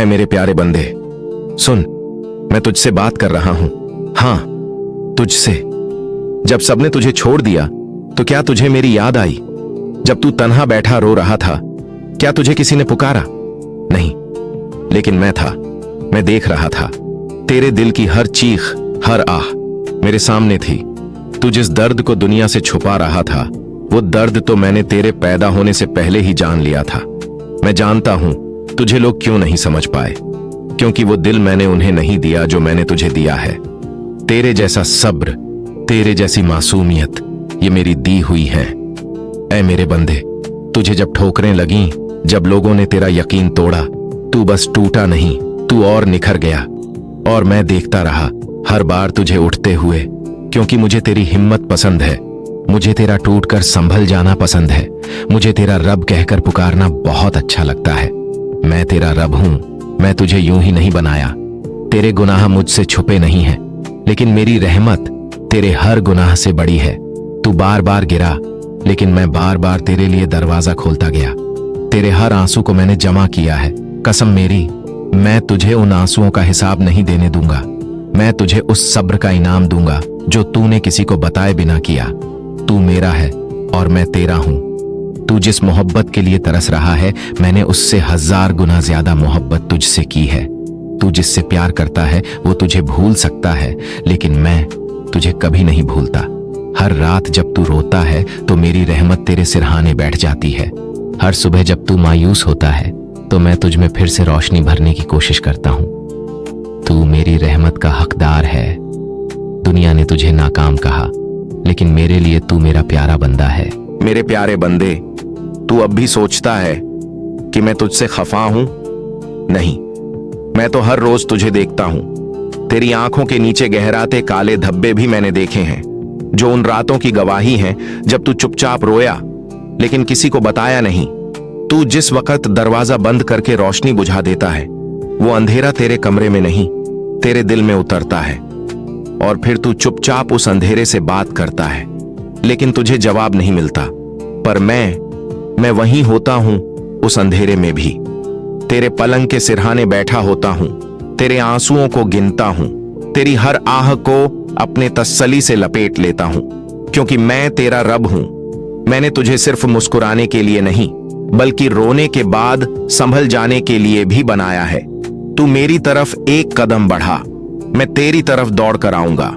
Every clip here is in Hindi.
ऐ मेरे प्यारे बंदे, सुन, मैं तुझसे बात कर रहा हूं। हां, तुझसे। जब सबने तुझे छोड़ दिया तो क्या तुझे मेरी याद आई? जब तू तन्हा बैठा रो रहा था, क्या तुझे किसी ने पुकारा? नहीं, लेकिन मैं था। मैं देख रहा था। तेरे दिल की हर चीख, हर आह मेरे सामने थी। तू जिस दर्द को दुनिया से छुपा रहा था, वो दर्द तो मैंने तेरे पैदा होने से पहले ही जान लिया था। मैं जानता हूं तुझे लोग क्यों नहीं समझ पाए, क्योंकि वो दिल मैंने उन्हें नहीं दिया जो मैंने तुझे दिया है। तेरे जैसा सब्र, तेरे जैसी मासूमियत, ये मेरी दी हुई है। ऐ मेरे बंदे, तुझे जब ठोकरें लगीं, जब लोगों ने तेरा यकीन तोड़ा, तू बस टूटा नहीं, तू और निखर गया। और मैं देखता रहा हर बार तुझे उठते हुए, क्योंकि मुझे तेरी हिम्मत पसंद है। मुझे तेरा टूटकर संभल जाना पसंद है। मुझे तेरा रब कहकर पुकारना बहुत अच्छा लगता है। मैं तेरा रब हूं। मैं तुझे यूं ही नहीं बनाया। तेरे गुनाह मुझसे छुपे नहीं हैं, लेकिन मेरी रहमत तेरे हर गुनाह से बड़ी है। तू बार बार गिरा, लेकिन मैं बार बार तेरे लिए दरवाजा खोलता गया। तेरे हर आंसू को मैंने जमा किया है। कसम मेरी, मैं तुझे उन आंसुओं का हिसाब नहीं देने दूंगा। मैं तुझे उस सब्र का इनाम दूंगा जो तूने किसी को बताए बिना किया। तू मेरा है और मैं तेरा हूं। तू जिस मोहब्बत के लिए तरस रहा है, मैंने उससे 1000 गुना ज्यादा मोहब्बत तुझसे की है। तू जिससे प्यार करता है वो तुझे भूल सकता है, लेकिन मैं तुझे कभी नहीं भूलता। हर रात जब तू रोता है तो मेरी रहमत तेरे सिरहाने बैठ जाती है। हर सुबह जब तू मायूस होता है तो मैं तुझ में फिर से रोशनी भरने की कोशिश करता हूं। तू मेरी रहमत का हकदार है। दुनिया ने तुझे नाकाम कहा, लेकिन मेरे लिए तू मेरा प्यारा बंदा है। मेरे प्यारे बंदे, तू अब भी सोचता है कि मैं तुझसे खफा हूं? नहीं, मैं तो हर रोज तुझे देखता हूं। तेरी आंखों के नीचे गहराते काले धब्बे भी मैंने देखे हैं, जो उन रातों की गवाही हैं जब तू चुपचाप रोया, लेकिन किसी को बताया नहीं। तू जिस वक्त दरवाजा बंद करके रोशनी बुझा देता है, वो अंधेरा तेरे कमरे में नहीं, तेरे दिल में उतरता है। और फिर तू चुपचाप उस अंधेरे से बात करता है, लेकिन तुझे जवाब नहीं मिलता। पर मैं वहीं होता हूं, उस अंधेरे में भी। तेरे पलंग के सिरहाने बैठा होता हूं, तेरे आंसुओं को गिनता हूं, तेरी हर आह को अपने तसल्ली से लपेट लेता हूं, क्योंकि मैं तेरा रब हूं। मैंने तुझे सिर्फ मुस्कुराने के लिए नहीं, बल्कि रोने के बाद संभल जाने के लिए भी बनाया है। तू मेरी तरफ एक कदम बढ़ा, मैं तेरी तरफ दौड़ कर आऊंगा।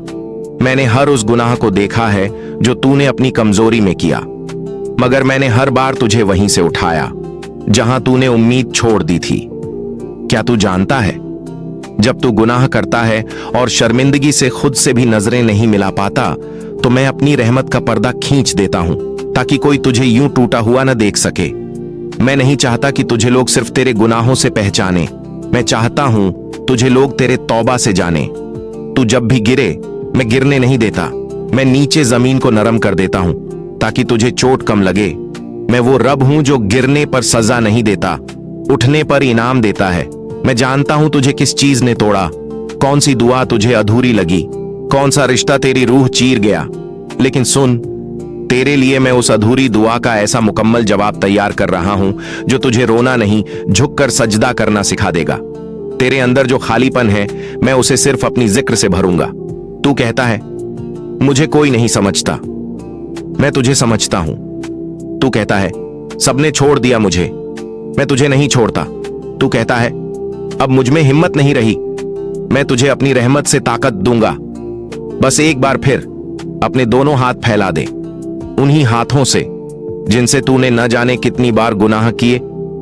मैंने हर उस गुनाह को देखा है जो तूने अपनी कमजोरी में किया, मगर मैंने हर बार तुझे वहीं से उठाया जहां तूने उम्मीद छोड़ दी थी। क्या तू जानता है, जब तू गुनाह करता है और शर्मिंदगी से खुद से भी नजरें नहीं मिला पाता, तो मैं अपनी रहमत का पर्दा खींच देता हूं, ताकि कोई तुझे यूं टूटा हुआ न देख सके। मैं नहीं चाहता कि तुझे लोग सिर्फ तेरे गुनाहों से पहचाने, मैं चाहता हूं तुझे लोग तेरे तौबा से जाने। तू जब भी गिरे, मैं गिरने नहीं देता। मैं नीचे जमीन को नरम कर देता हूं, ताकि तुझे चोट कम लगे। मैं वो रब हूं जो गिरने पर सजा नहीं देता, उठने पर इनाम देता है। मैं जानता हूं तुझे किस चीज ने तोड़ा, कौन सी दुआ तुझे अधूरी लगी, कौन सा रिश्ता तेरी रूह चीर गया। लेकिन सुन, तेरे लिए मैं उस अधूरी दुआ का ऐसा मुकम्मल जवाब तैयार कर रहा हूं जो तुझे रोना नहीं, झुककर सजदा करना सिखा देगा। तेरे अंदर जो खालीपन है, मैं उसे सिर्फ अपनी जिक्र से भरूंगा। तू कहता है मुझे कोई नहीं समझता, मैं तुझे समझता हूं। तू कहता है सबने छोड़ दिया मुझे, मैं तुझे नहीं छोड़ता। तू कहता है अब मुझ में हिम्मत नहीं रही, मैं तुझे अपनी रहमत से ताकत दूंगा। बस एक बार फिर अपने दोनों हाथ फैला दे, उन्हीं हाथों से जिनसे तूने न जाने कितनी बार गुनाह किए,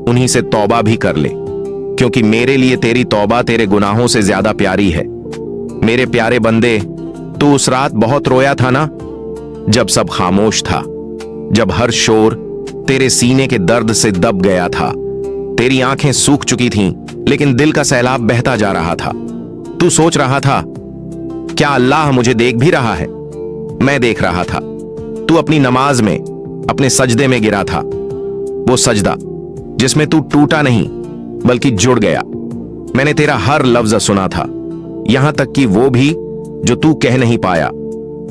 उन्हीं से तौबा भी कर ले, क्योंकि मेरे लिए तेरी तौबा तेरे गुनाहों से ज्यादा प्यारी है। मेरे प्यारे बंदे, तू उस रात बहुत रोया था ना, जब सब खामोश था, जब हर शोर तेरे सीने के दर्द से दब गया था। तेरी आंखें सूख चुकी थीं, लेकिन दिल का सैलाब बहता जा रहा था। तू सोच रहा था, क्या अल्लाह मुझे देख भी रहा है? मैं देख रहा था। तू अपनी नमाज में, अपने सजदे में गिरा था, वो सजदा जिसमें तू टूटा नहीं बल्कि जुड़ गया। मैंने तेरा हर लफ्ज सुना था, यहां तक कि वो भी जो तू कह नहीं पाया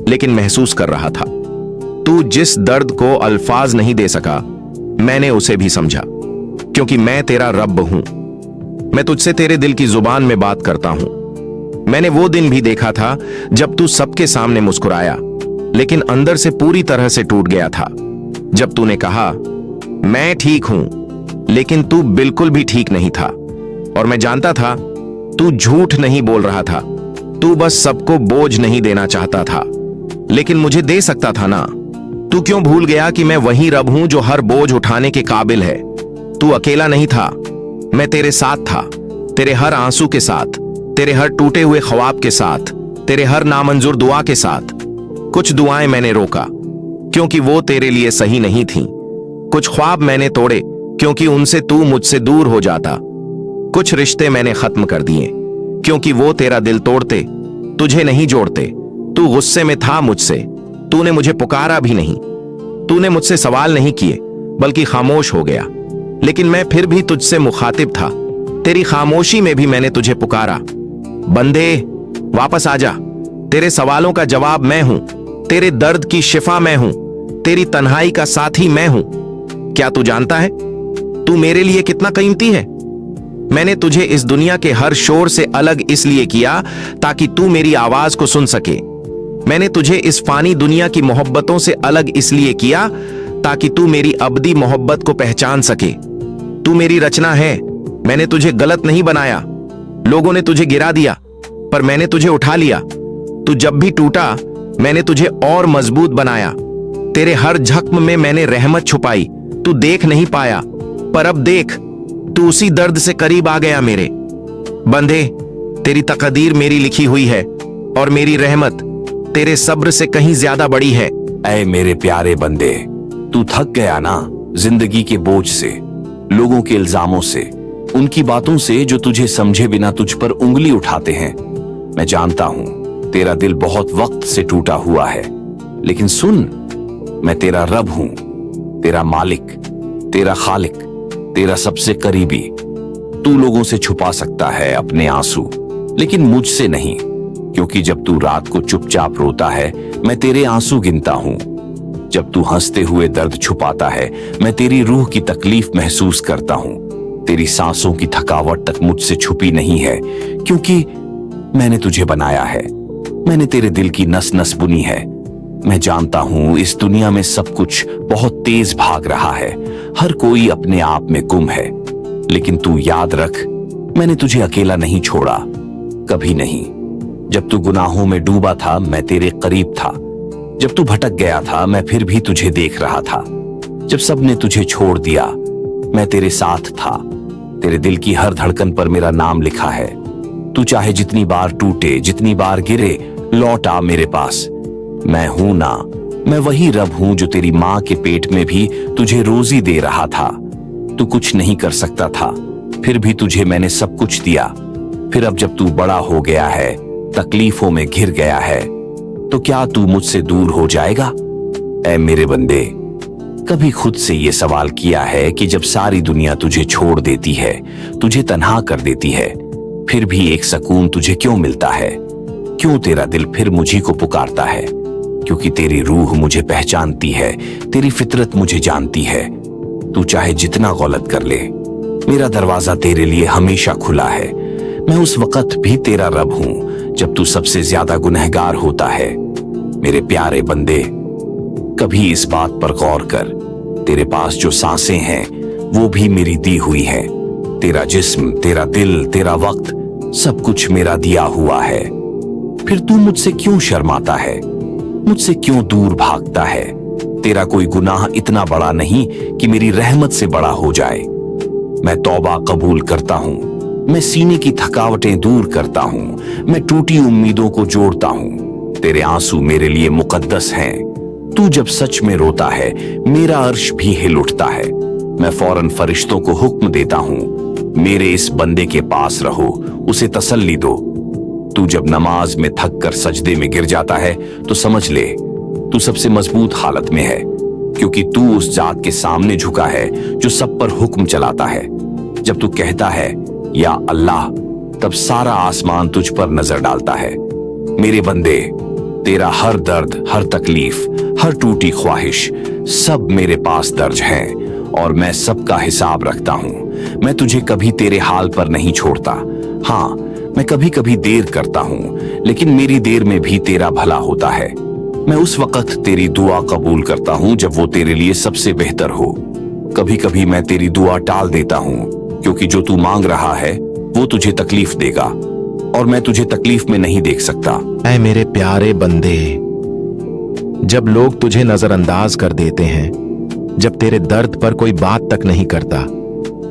लेकिन महसूस कर रहा था। तू जिस दर्द को अल्फाज नहीं दे सका, मैंने उसे भी समझा, क्योंकि मैं तेरा रब हूं। मैं तुझसे तेरे दिल की जुबान में बात करता हूं। मैंने वो दिन भी देखा था जब तू सबके सामने मुस्कुराया, लेकिन अंदर से पूरी तरह से टूट गया था। जब तूने कहा मैं ठीक हूं, लेकिन तू बिल्कुल भी ठीक नहीं था। और मैं जानता था तू झूठ नहीं बोल रहा था, तू बस सबको बोझ नहीं देना चाहता था, लेकिन मुझे दे सकता था ना। तू क्यों भूल गया कि मैं वही रब हूं जो हर बोझ उठाने के काबिल है। तू अकेला नहीं था, मैं तेरे साथ था, तेरे हर आंसू के साथ, तेरे हर टूटे हुए ख्वाब के साथ, तेरे हर नामंजूर दुआ के साथ। कुछ दुआएं मैंने रोका क्योंकि वो तेरे लिए सही नहीं थीं। कुछ ख्वाब मैंने तोड़े क्योंकि उनसे तू मुझसे दूर हो जाता। कुछ रिश्ते मैंने खत्म कर दिए क्योंकि वो तेरा दिल तोड़ते, तुझे नहीं जोड़ते। तू गुस्से में था मुझसे, तूने मुझे पुकारा भी नहीं, तूने मुझसे सवाल नहीं किए, बल्कि खामोश हो गया। लेकिन मैं फिर भी तुझसे मुखातिब था। तेरी खामोशी में भी मैंने तुझे पुकारा, बंदे वापस आजा। तेरे सवालों का जवाब मैं हूं, तेरे दर्द की शिफा मैं हूं, तेरी तन्हाई का साथी मैं हूं। क्या तू जानता है तू मेरे लिए कितना कीमती है? मैंने तुझे इस दुनिया के हर शोर से अलग इसलिए किया ताकि तू मेरी आवाज को सुन सके। मैंने तुझे इस फानी दुनिया की मोहब्बतों से अलग इसलिए किया ताकि तू मेरी अबदी मोहब्बत को पहचान सके। तू मेरी रचना है, मैंने तुझे गलत नहीं बनाया। लोगों ने तुझे गिरा दिया, पर मैंने तुझे उठा लिया। तू जब भी टूटा, मैंने तुझे और मजबूत बनाया। तेरे हर जख्म में मैंने रहमत छुपाई। तू देख नहीं पाया, पर अब देख, तू उसी दर्द से करीब आ गया मेरे। बंदे, तेरी तकदीर मेरी लिखी हुई है और मेरी रहमत तेरे सब्र से कहीं ज्यादा बड़ी है। ऐ मेरे प्यारे बंदे, तू थक गया ना जिंदगी के बोझ से, लोगों के इल्जामों से, उनकी बातों से जो तुझे समझे बिना तुझ पर उंगली उठाते हैं। मैं जानता हूं तेरा दिल बहुत वक्त से टूटा हुआ है, लेकिन सुन, मैं तेरा रब हूं, तेरा मालिक, तेरा खालिक, तेरा सबसे करीबी। तू लोगों से छुपा सकता है अपने आंसू, लेकिन मुझसे नहीं, क्योंकि जब तू रात को चुपचाप रोता है, मैं तेरे आंसू गिनता हूं। जब तू हंसते हुए दर्द छुपाता है, मैं तेरी रूह की तकलीफ महसूस करता हूं। तेरी सांसों की थकावट तक मुझसे छुपी नहीं है, क्योंकि मैंने तुझे बनाया है, मैंने तेरे दिल की नस नस बुनी है। मैं जानता हूं इस दुनिया में सब कुछ बहुत तेज भाग रहा है, हर कोई अपने आप में गुम है, लेकिन तू याद रख, मैंने तुझे अकेला नहीं छोड़ा, कभी नहीं। जब तू गुनाहों में डूबा था, मैं तेरे करीब था। जब तू भटक गया था, मैं फिर भी तुझे देख रहा था। जब सबने तुझे छोड़ दिया, मैं तेरे साथ था। तेरे दिल की हर धड़कन पर मेरा नाम लिखा है। तू चाहे जितनी बार टूटे, जितनी बार गिरे, लौट आ मेरे पास। मैं हूं ना, मैं वही रब हूं जो तेरी मां के पेट में भी तुझे रोजी दे रहा था। तू कुछ नहीं कर सकता था, फिर भी तुझे मैंने सब कुछ दिया। फिर अब जब तू बड़ा हो गया है, तकलीफों में घिर गया है, तो क्या तू मुझसे दूर हो जाएगा? ऐ मेरे बंदे, कभी खुद से ये सवाल किया है कि जब सारी दुनिया तुझे छोड़ देती है, तुझे तन्हा कर देती है, फिर भी एक सुकून तुझे क्यों मिलता है? क्यों तेरा दिल फिर मुझी को पुकारता है? क्योंकि तेरी रूह मुझे पहचानती है, तेरी फितरत मुझे जानती है। तू चाहे जितना गलत कर ले, मेरा दरवाजा तेरे लिए हमेशा खुला है। मैं उस वक्त भी तेरा रब हूं जब तू सबसे ज्यादा गुनहगार होता है। मेरे प्यारे बंदे, कभी इस बात पर गौर कर, तेरे पास जो सांसें हैं वो भी मेरी दी हुई है। तेरा जिस्म, तेरा दिल, तेरा वक्त, सब कुछ मेरा दिया हुआ है। फिर तू मुझसे क्यों शर्माता है? मुझसे क्यों दूर भागता है? तेरा कोई गुनाह इतना बड़ा नहीं कि मेरी रहमत से बड़ा हो जाए। मैं तौबा कबूल करता हूं, मैं सीने की थकावटें दूर करता हूं, मैं टूटी उम्मीदों को जोड़ता हूं। तेरे आंसू मेरे लिए मुकद्दस हैं। तू जब सच में रोता है, मेरा अर्श भी हिल उठता है। मैं फौरन फरिश्तों को हुक्म देता हूं, मेरे इस बंदे के पास रहो, उसे तसल्ली दो। तू जब नमाज में थक कर सजदे में गिर जाता है, तो समझ ले तू सबसे मजबूत हालत में है, क्योंकि तू उस जात के सामने झुका है जो सब पर हुक्म चलाता है। जब तू कहता है या अल्लाह, तब सारा आसमान तुझ पर नजर डालता है। मेरे बंदे, तेरा हर दर्द, हर तकलीफ, हर टूटी ख्वाहिश, सब मेरे पास दर्ज हैं और मैं सबका हिसाब रखता हूँ। मैं तुझे कभी तेरे हाल पर नहीं छोड़ता। हाँ, मैं कभी कभी देर करता हूँ, लेकिन मेरी देर में भी तेरा भला होता है। मैं उस वक्त तेरी दुआ कबूल करता हूँ जब वो तेरे लिए सबसे बेहतर हो। कभी कभी मैं तेरी दुआ टाल देता हूँ, क्योंकि जो तू मांग रहा है वो तुझे तकलीफ देगा, और मैं तुझे तकलीफ में नहीं देख सकता। ऐ मेरे प्यारे बंदे, जब लोग तुझे नजरअंदाज कर देते हैं, जब तेरे दर्द पर कोई बात तक नहीं करता,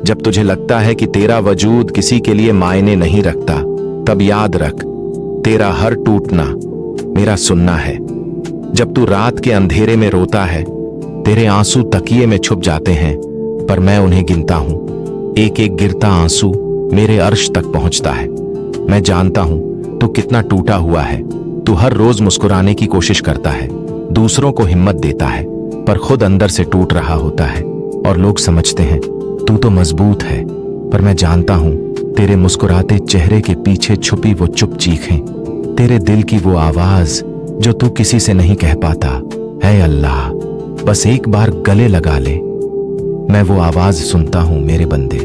जब तुझे लगता है कि तेरा वजूद किसी के लिए मायने नहीं रखता, तब याद रख, तेरा हर टूटना मेरा सुनना है। जब तू रात के अंधेरे में रोता है, तेरे आंसू तकिए में छुप जाते हैं, पर मैं उन्हें गिनता हूं। एक एक गिरता आंसू मेरे अर्श तक पहुंचता है। मैं जानता हूं तू कितना टूटा हुआ है। तू हर रोज मुस्कुराने की कोशिश करता है, दूसरों को हिम्मत देता है, पर खुद अंदर से टूट रहा होता है। और लोग समझते हैं तू तो मजबूत है, पर मैं जानता हूं तेरे मुस्कुराते चेहरे के पीछे छुपी वो चुप चीखें, तेरे दिल की वो आवाज जो तू किसी से नहीं कह पाता। है अल्लाह, बस एक बार गले लगा ले। मैं वो आवाज सुनता हूं मेरे बंदे।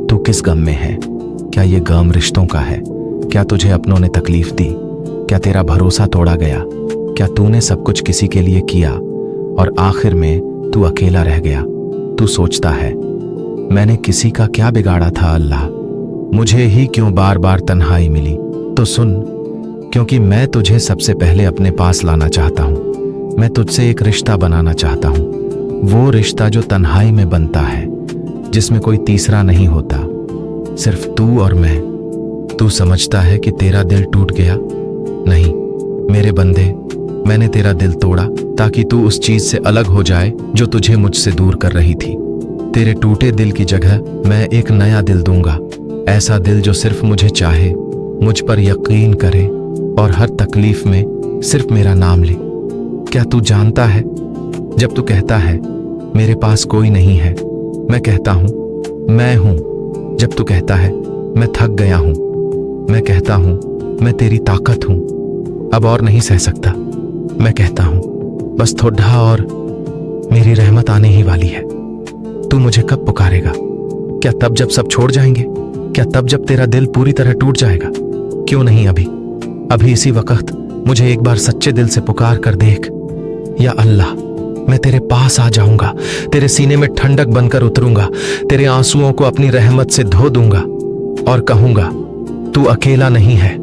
तू किस गम में है? क्या ये गम रिश्तों का है? क्या तुझे अपनों ने तकलीफ दी? क्या तेरा भरोसा तोड़ा गया? क्या तूने सब कुछ किसी के लिए किया और आखिर में तू अकेला रह गया? तू सोचता है मैंने किसी का क्या बिगाड़ा था अल्लाह, मुझे ही क्यों बार बार तन्हाई मिली? तो सुन, क्योंकि मैं तुझे सबसे पहले अपने पास लाना चाहता हूं। मैं तुझसे एक रिश्ता बनाना चाहता हूं, वो रिश्ता जो तन्हाई में बनता है, जिसमें कोई तीसरा नहीं होता, सिर्फ तू और मैं। तू समझता है कि तेरा दिल टूट गया? नहीं मेरे बंदे, मैंने तेरा दिल तोड़ा ताकि तू उस चीज से अलग हो जाए जो तुझे मुझसे दूर कर रही थी। तेरे टूटे दिल की जगह मैं एक नया दिल दूंगा, ऐसा दिल जो सिर्फ मुझे चाहे, मुझ पर यकीन करे और हर तकलीफ में सिर्फ मेरा नाम ले। क्या तू जानता है, जब तू कहता है मेरे पास कोई नहीं है, मैं कहता हूं मैं हूं। जब तू कहता है मैं थक गया हूं, मैं कहता हूं मैं तेरी ताकत हूं, अब और नहीं सह सकता। मैं कहता हूं बस थोड़ा और, मेरी रहमत आने ही वाली है। तू मुझे कब पुकारेगा? क्या तब जब सब छोड़ जाएंगे? क्या तब जब तेरा दिल पूरी तरह टूट जाएगा? क्यों नहीं अभी? अभी इसी वक्त मुझे एक बार सच्चे दिल से पुकार कर देख। या अल्लाह, मैं तेरे पास आ जाऊंगा, तेरे सीने में ठंडक बनकर उतरूंगा, तेरे आंसुओं को अपनी रहमत से धो दूंगा और कहूंगा तू अकेला नहीं है,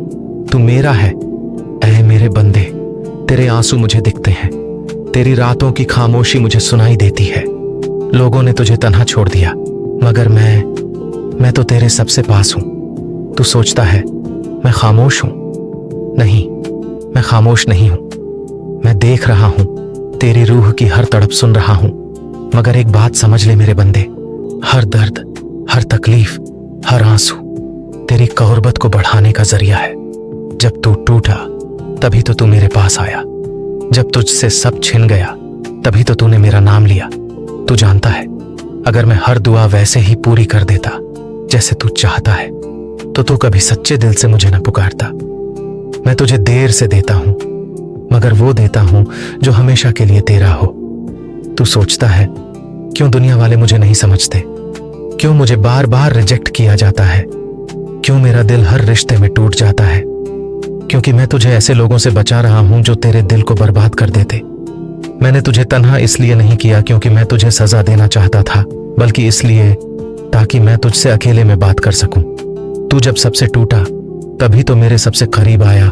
तू मेरा है। ऐ मेरे बंदे, तेरे आंसू मुझे दिखते हैं, तेरी रातों की खामोशी मुझे सुनाई देती है। लोगों ने तुझे तन्हा छोड़ दिया, मगर मैं तो तेरे सबसे पास हूं। तू सोचता है मैं खामोश हूं? नहीं, मैं खामोश नहीं हूं। मैं देख रहा हूं, तेरी रूह की हर तड़प सुन रहा हूं। मगर एक बात समझ ले मेरे बंदे, हर दर्द, हर तकलीफ, हर आंसू तेरी कुर्बत को बढ़ाने का जरिया है। जब तू टूटा तभी तो तू मेरे पास आया, जब तुझसे सब छिन गया तभी तो तूने मेरा नाम लिया। तू जानता है अगर मैं हर दुआ वैसे ही पूरी कर देता जैसे तू चाहता है, तो तू कभी सच्चे दिल से मुझे न पुकारता। मैं तुझे देर से देता हूं, मगर वो देता हूं जो हमेशा के लिए तेरा हो। तू सोचता है क्यों दुनिया वाले मुझे नहीं समझते, क्यों मुझे बार बार रिजेक्ट किया जाता है, क्यों मेरा दिल हर रिश्ते में टूट जाता है? क्योंकि मैं तुझे ऐसे लोगों से बचा रहा हूं जो तेरे दिल को बर्बाद कर देते। मैंने तुझे तन्हा इसलिए नहीं किया क्योंकि मैं तुझे सजा देना चाहता था, बल्कि इसलिए ताकि मैं तुझसे अकेले में बात कर सकूं। तू जब सबसे टूटा तभी तो मेरे सबसे करीब आया।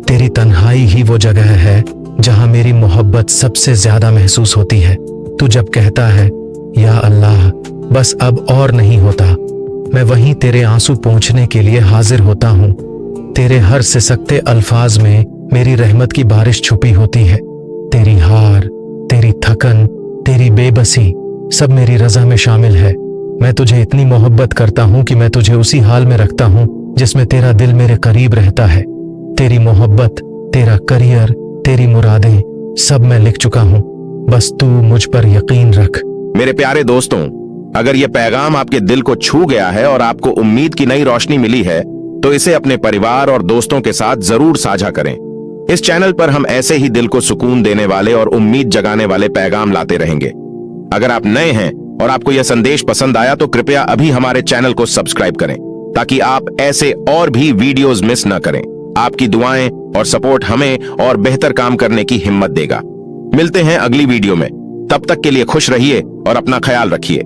तेरी तन्हाई ही वो जगह है जहां मेरी मोहब्बत सबसे ज्यादा महसूस होती है। तू जब कहता है या अल्लाह बस अब और नहीं होता, मैं वहीं तेरे आंसू पोंछने के लिए हाजिर होता हूं। तेरे हर सिसकते अल्फाज में मेरी रहमत की बारिश छुपी होती है। तेरी हार, तेरी थकन, तेरी बेबसी सब मेरी रजा में शामिल है। मैं तुझे इतनी मोहब्बत करता हूं कि मैं तुझे उसी हाल में रखता हूं जिसमें तेरा दिल मेरे करीब रहता है। तेरी मोहब्बत, तेरा करियर, तेरी मुरादें सब मैं लिख चुका हूं, बस तू मुझ पर यकीन रख। मेरे प्यारे दोस्तों, अगर यह पैगाम आपके दिल को छू गया है और आपको उम्मीद की नई रोशनी मिली है, तो इसे अपने परिवार और दोस्तों के साथ जरूर साझा करें। इस चैनल पर हम ऐसे ही दिल को सुकून देने वाले और उम्मीद जगाने वाले पैगाम लाते रहेंगे। अगर आप नए हैं और आपको यह संदेश पसंद आया तो कृपया अभी हमारे चैनल को सब्सक्राइब करें ताकि आप ऐसे और भी वीडियोस मिस न करें। आपकी दुआएं और सपोर्ट हमें और बेहतर काम करने की हिम्मत देगा। मिलते हैं अगली वीडियो में, तब तक के लिए खुश रहिए और अपना ख्याल रखिए।